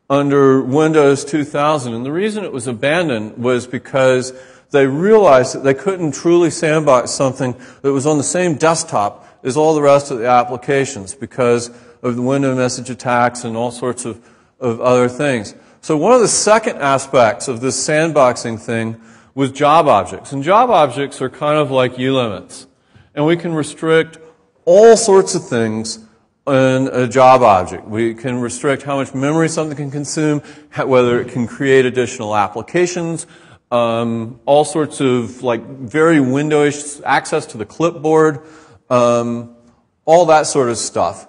under Windows 2000. And the reason it was abandoned was because they realized that they couldn't truly sandbox something that was on the same desktop as all the rest of the applications because of the window message attacks and all sorts of other things. So one of the second aspects of this sandboxing thing was job objects. And job objects are kind of like ulimits. And we can restrict all sorts of things in a job object. We can restrict how much memory something can consume, whether it can create additional applications, all sorts of like very windowish access to the clipboard, all that sort of stuff.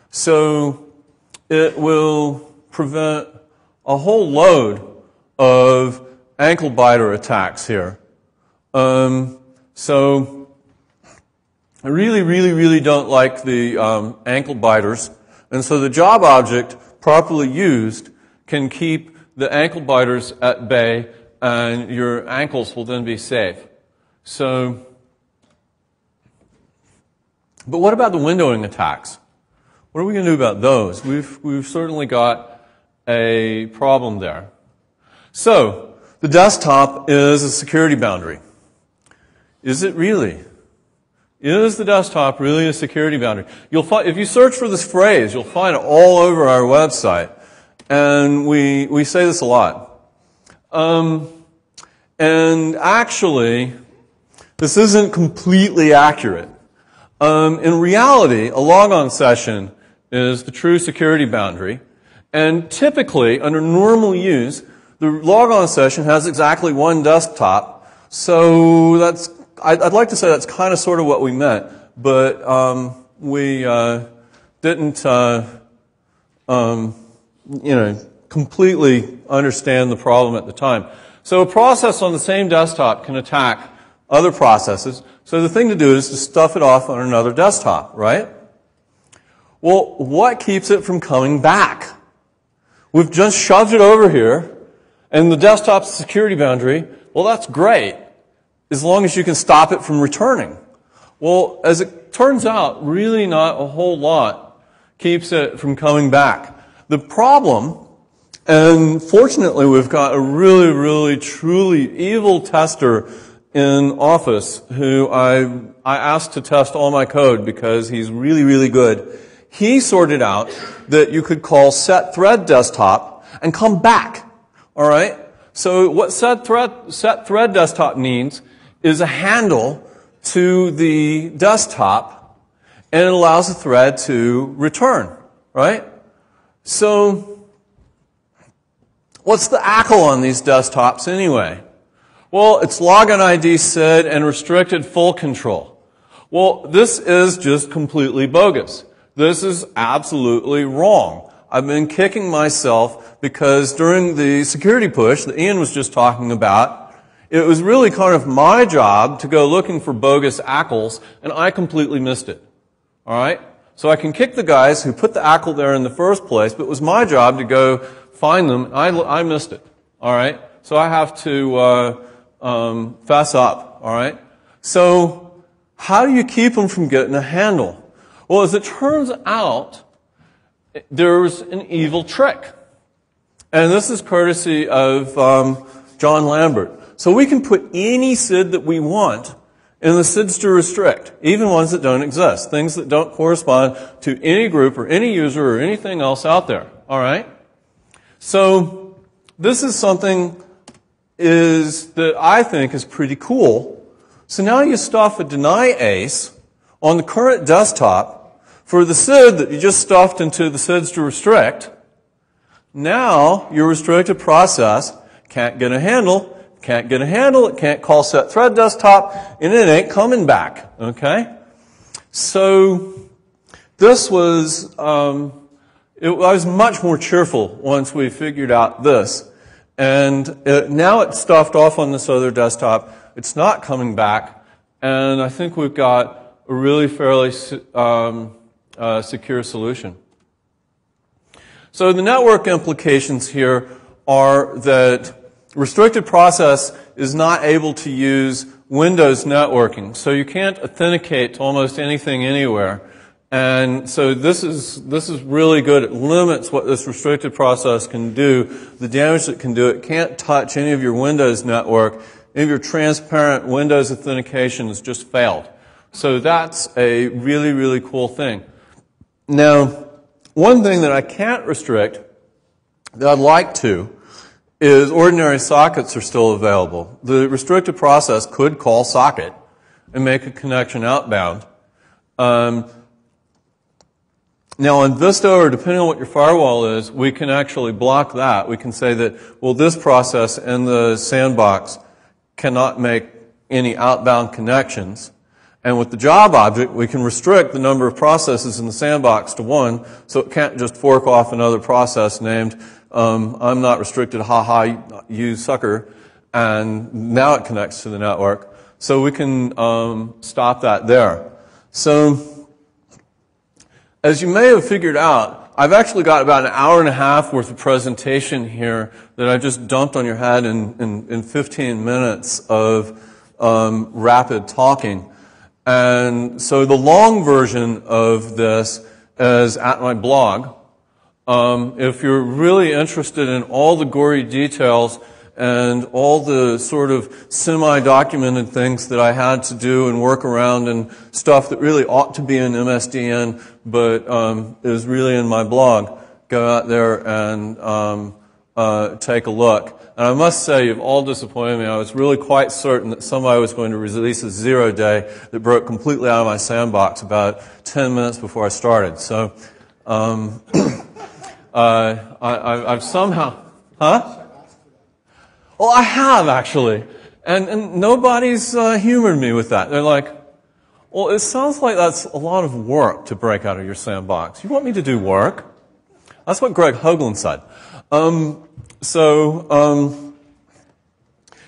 So it will prevent a whole load of ankle biter attacks here. So I really don't like the ankle biters. And so the job object, properly used, can keep the ankle biters at bay, and your ankles will then be safe. So, but what about the windowing attacks? What are we going to do about those? We've certainly got a problem there. So, the desktop is a security boundary. Is it really? Is the desktop really a security boundary? You'll find, if you search for this phrase, you'll find it all over our website. And we say this a lot. And actually, this isn't completely accurate. In reality, a logon session is the true security boundary. And typically, under normal use, the logon session has exactly one desktop. So that's, I'd like to say that's kind of sort of what we meant, but we didn't, completely understand the problem at the time. So a process on the same desktop can attack other processes. So the thing to do is to stuff it off on another desktop, right? Well, what keeps it from coming back? We've just shoved it over here, and the desktop's security boundary. Well, that's great, as long as you can stop it from returning. Well, as it turns out, really not a whole lot keeps it from coming back. The problem, and fortunately we've got a really, truly evil tester in Office who I asked to test all my code because he's really good. He sorted out that you could call set thread desktop and come back. All right? So what set thread desktop needs is a handle to the desktop, and it allows the thread to return, right? So what's the ACL on these desktops anyway? Well, it's login ID SID and restricted full control. Well, this is just completely bogus. This is absolutely wrong. I've been kicking myself because during the security push that Ian was just talking about, it was really kind of my job to go looking for bogus ACLs, and I completely missed it. All right? So I can kick the guys who put the ACL there in the first place, but it was my job to go find them. I missed it. All right? So I have to fess up. All right? So how do you keep them from getting a handle? Well, as it turns out, there's an evil trick. And this is courtesy of John Lambert. So we can put any SID that we want in the SIDs to restrict, even ones that don't exist, things that don't correspond to any group or any user or anything else out there. All right? So this is something that I think is pretty cool. So now you stuff a deny ace on the current desktop for the SID that you just stuffed into the SIDs to restrict. Now your restricted process can't get a handle, it can't call set thread desktop, and it ain't coming back. Okay? So this was, I was much more cheerful once we figured out this. And now it's stuffed off on this other desktop. It's not coming back. And I think we've got a really fairly secure solution. So the network implications here are that restricted process is not able to use Windows networking. So you can't authenticate to almost anything anywhere. And so this is really good. It limits what this restricted process can do, the damage it can do. It can't touch any of your Windows network. Any of your transparent Windows authentication has just failed. So that's a really, really cool thing. Now, one thing that I can't restrict that I'd like to is ordinary sockets are still available. The restricted process could call socket and make a connection outbound. Now on Vista, or depending on what your firewall is, we can actually block that. We can say that, well, this process in the sandbox cannot make any outbound connections. And with the job object, we can restrict the number of processes in the sandbox to 1, so it can't just fork off another process named, I'm not restricted, haha, you sucker, and now it connects to the network. So we can stop that there. So, as you may have figured out, I've actually got about an hour and a half worth of presentation here that I just dumped on your head in 15 minutes of rapid talking. And so the long version of this is at my blog. If you're really interested in all the gory details and all the sort of semi-documented things that I had to do and work around and stuff that really ought to be in MSDN but is really in my blog, go out there and take a look. And I must say, you've all disappointed me. I was really quite certain that somebody was going to release a 0-day that broke completely out of my sandbox about 10 minutes before I started. So I've somehow... Huh? Well, I have, actually. And nobody's humored me with that. They're like, well, it sounds like that's a lot of work to break out of your sandbox. You want me to do work? That's what Greg Hoagland said.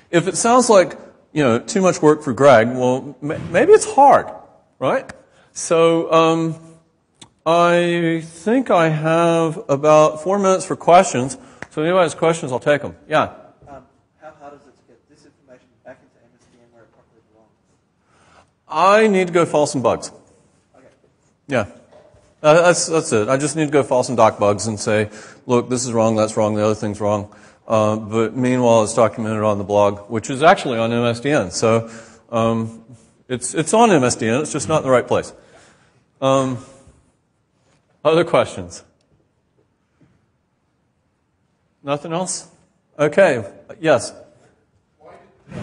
If it sounds like, too much work for Greg, well, maybe it's hard, right? So I think I have about 4 minutes for questions. So if anybody has questions, I'll take them. Yeah? How hard is it to get this information back into MSDN where it properly belongs? I need to go file some bugs. Okay. Yeah. That's it. I just need to go file some doc bugs and say, look, this is wrong, that's wrong, the other thing's wrong. But meanwhile, it's documented on the blog, which is actually on MSDN. So it's on MSDN. It's just not in the right place. Other questions? Nothing else? Okay. Yes. Why did you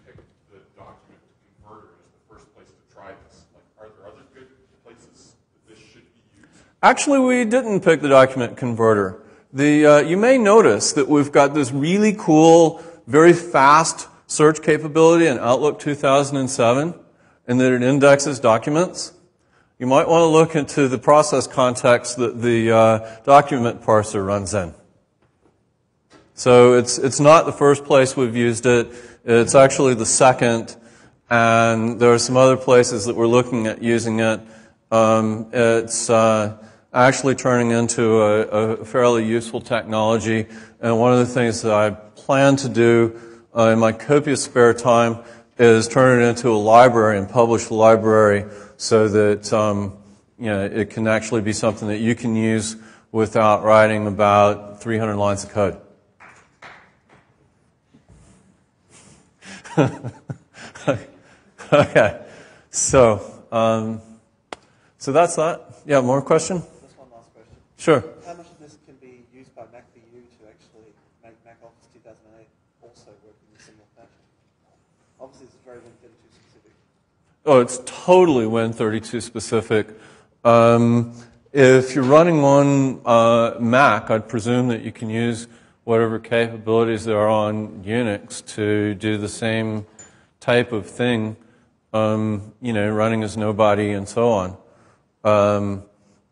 pick the document converter as the first place to try this? Are there other good places that this should be used? Actually, we didn't pick the document converter. You may notice that we've got this really cool, very fast search capability in Outlook 2007, and that it indexes documents. You might want to look into the process context that the document parser runs in. So it's not the first place we've used it. It's actually the second, and there are some other places that we're looking at using it. It's actually turning into a fairly useful technology, and one of the things that I plan to do in my copious spare time is turn it into a library and publish the library so that it can actually be something that you can use without writing about 300 lines of code. Okay, so that's that. Yeah, more question? Just one last question. Sure. How much of this can be used by MacBU to actually make Mac Office 2008 also work in a similar fashion? Obviously, it's very Win32 specific. Oh, it's totally Win32 specific. If you're running on Mac, I'd presume that you can use whatever capabilities there are on Unix to do the same type of thing, running as nobody and so on.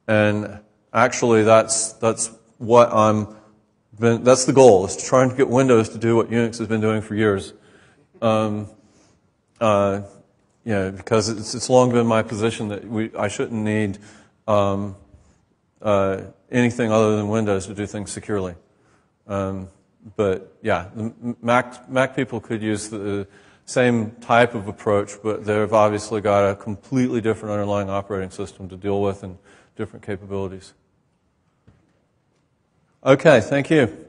And actually, that's what that's the goal, is to try to get Windows to do what Unix has been doing for years. Because it's long been my position that I shouldn't need anything other than Windows to do things securely. But yeah, the Mac people could use same type of approach, but they've obviously got a completely different underlying operating system to deal with and different capabilities. Okay, thank you.